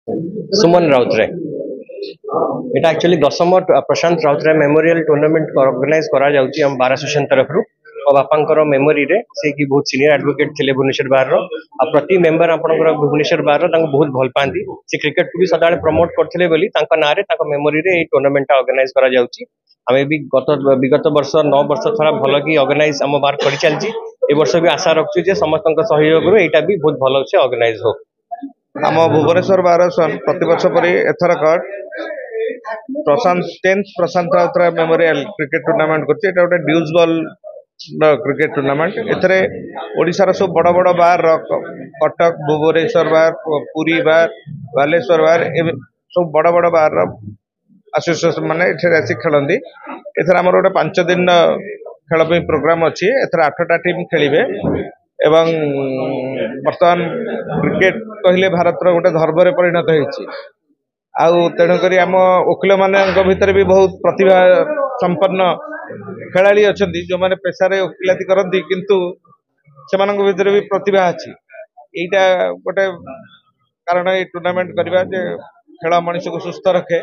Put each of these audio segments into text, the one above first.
सुमन राउतराय এটা एक्चुअली दशम प्रशांत Routray memorial tournament organise करा जाउची हम बार एसोसिएशन तरफ और बापांकर मेमोरी रे से कि बहुत सीनियर एडवोकेट थिले भुवनेश्वर बार आ प्रति मेंबर आपनकर भुवनेश्वर बार तांको बहुत भल पांती से क्रिकेट को भी सदाळे प्रमोट करथिले बोली तांका नारे तांको मेमोरी रे ए टूर्नामेंट ऑर्गेनाइज करा जाउची आमे भी विगत वर्ष 9 वर्ष थरा भल की ऑर्गेनाइज हम बार करि चलची ए वर्ष भी आशा रखछु जे समस्तक सहयोग रो एटा भी बहुत भल से ऑर्गेनाइज हो आम भुवनेश्वर बार प्रति वर्ष परि एथरक Prashant Routray memorial cricket tournament करछि एटा गोटे ड्यूज बॉल क्रिकेट टूर्नामेंट एथरे ओडिसा रो सब बड़ बड़ बार कटक भुवनेश्वर बार पुरी बार बालेश्वर बार सब बड़ बड़ बार एसोसिएशन माने एथरे आसी खेलंदी एथरे हमर गोटे 5 दिन खेल पे प्रोग्राम अछि एथरे 8टा टीम खेलिबे एवं वर्तमान क्रिकेट कहले भारत गोटे धर्म परिणत होती तेणुक आम वकिल मान भितर भी बहुत प्रतिभा संपन्न खेलाड़ी अच्छा जो मैंने पेशारे वकिलाती करती किंतु से भीतर भी प्रतिभा अच्छी यहीटा गोटे कारण ये टूर्नामेंट करवा खेल मनुष्य को सुस्थ रखे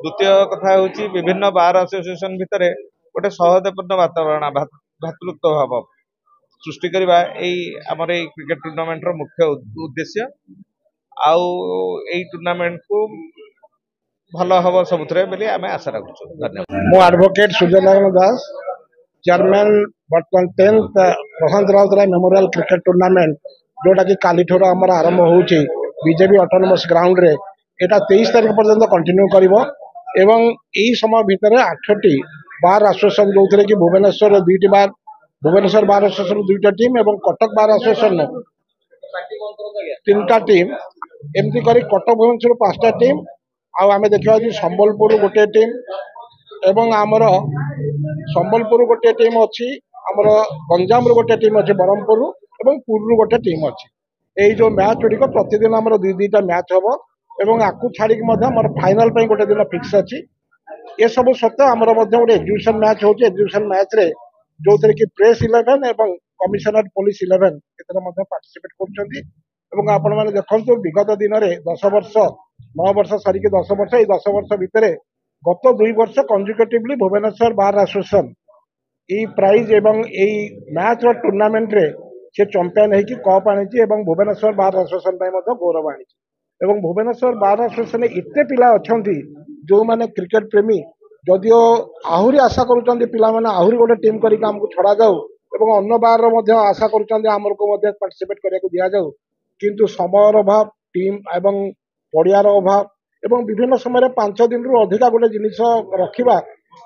द्वितीय कथा हूँ विभिन्न बार एसोसिएशन भितर गोटे सौहार्दपूर्ण वातावरण भातृत्व भाव सृष्टि करवा आमर क्रिकेट टूर्नामेंट रो मुख्य उद्देश्य आउ टूर्नामेंट को भल हम सब आम आशा रखु धन्यवाद। मो एडवोकेट सूर्यनारायण दास चेयरमैन बर्तमान 10th प्रशांत राउतराय मेमोरियल क्रिकेट टूर्नामेंट जोटा कि काली ठोर आम आरंभ होची बीजेपी ऑटोनोमस ग्राउंड रे एटा 23 तारिख पर्यंत कंटिन्यू करिवो एवं एई समय भितर 8टी बार एसोसिएशन जो कि भुवनेश्वर 2टी बार भुवनेश्वर बार एसोसिएशन 2टा टीम एवं कटक बार एसोसिएशन 3टा टीम एमती करी कटक भुवनेश्वर 5टा टीम आम देखा संबलपुर गोटे टीम एवं आमर संबलपुर गोटे टीम अच्छी आमर गंजाम गोटे टीम अच्छी ब्रह्मपुर एवं पुरु गोटे टीम अच्छी यही जो मैच गुड़िक प्रतिदिन आमर 2-2टा मैच हम एवं आपको छाड़ी फाइनाल गोटे दिन फिक्स अच्छी ये सब सत्वे आमर गोटे एग्जिबिशन मैच हो एग्जिबिशन मैच रे जो थे कि प्रेस 11 एवं कमिशनर पुलिस 11 पार्टिसिपेट कर आपण मैंने देखो विगत दिन में 10 वर्ष 9 वर्ष सरिक 10 वर्ष ये 10 वर्ष भितर गत 2 वर्ष कंजिक्यूटिवली भुवनेश्वर बार एसोसिएशन ये प्राइज एवं यही मैच टूर्नामेंट रे से चैंपियन होगी कप आनी भुवनेश्वर बार एसोसिएशन गौरव आनी भुवनेश्वर बार एसोसिएशन एते पिला अच्छा जो मैंने क्रिकेट प्रेमी जदिओ आहरी आशा करुँच पिला आहरी गोटे टीम करके आमको छड़ा जाऊ और अन्न बार आशा करुँच को पार्टिसिपेट करने दि जाऊ किंतु समय अभाव टीम एवं पड़ियार अभाव एवं विभिन्न समय 5 दिन रु अधिका गोटे जिनिस रखा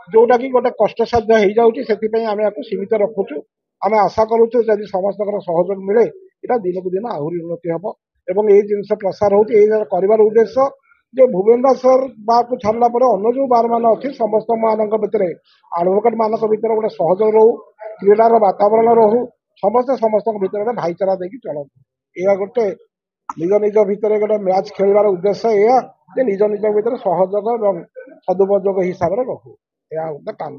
जोटा कि गोटे कष्टसाध्य हो जाऊँगी आम या सीमित रखुचु आम आशा करुचु जदि समस्त सहयोग मिले यहाँ दिन को दिन आहरी उन्नति हम एवं ये जिन प्रसार होबार उद्देश्य जो भुवनेश्वर बार को छाड़ा पर अन्न जो बार मान अच्छी समस्त मान भितर एडवोकेट मान भर गोटे सहयोग रो क्रीडार वातावरण रहू समस्त भर भाईचारा देखिए चलतु यह गोटे निज निज भितर गोटे मैच खेलार उद्देश्य यह निज निज भर सहयोग और सदुपयोग हिसाब से रखू यह गोटे काम।